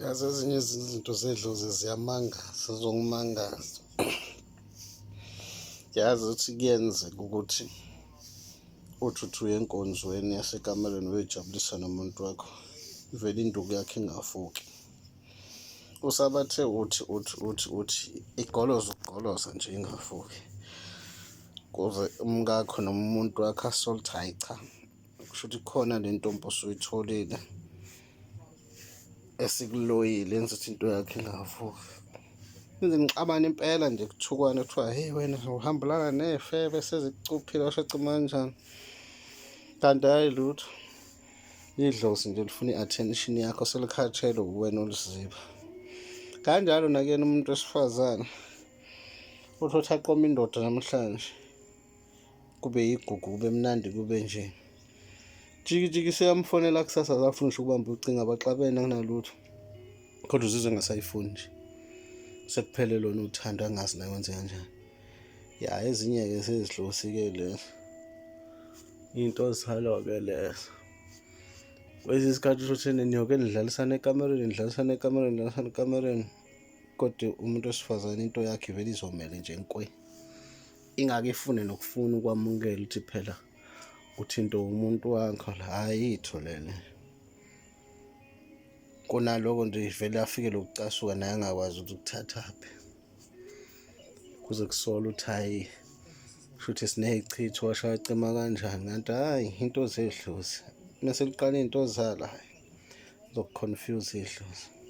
Yazi ezinye izinto zedlozi ziyamangaza, zizokumangaza. Yazi ukuthi kuyenzeka ukuthi uthi uya enkonzweni yasekamelweni uyojabulisa nomuntu wakho, vele induku yakhe ingafuki. Usabathe uthi igoloza ukugoloza nje ingafuki. Kuze umkakho noma umuntu wakho asole ukuthi hhayi cha, kusho ukuthi khona le ntombi osuyitholile esikuloyile yenza ukuthi into yakhe ingavuki. Ize ngixabane impela nje kuthukwane kuthiwa hey wena uhambelana nefebe sezikucuphile washacima kanjani. Kanti hhayi lutho, idlozi nje lifuna i-attention yakho selikhatshelwe uwena oliziba. Kanjalo nakuyena umuntu wesifazane uthi othi aqome indoda namhlanje kube yigugu, kube mnandi, kube nje jiki seyamfonela kusasa akafuni ngisho ukubamba ucingo, abaxabene akunalutho, kodwa uzizwe engasayifuni nje, sekuphele lona uthando angazi naye wenze kanjani. Ya ezinye-ke sezidlosi-ke lezo into zalo-ke lezo. Kwesinye isikhathi uthi niyoke nidlalisane ekamereni, kodwa umuntu wesifazane into yakhe vele izomele nje nkwe, ingake ifune nokufuna ukwamukela ukuthi phela uthintwe umuntu wakho la, hhayi iy'tholele. Kunaloko nje vele afike lokucasuka naye angakwazi ukuthi ukuthathaphi, kuze kusolwe ukuthi hhayi kushuthi siney'chitho washacima kanjani, kanti hhayi into zedlozi. Mese kuqala iy'nto zala, hhayi zoku-confuse idlozi.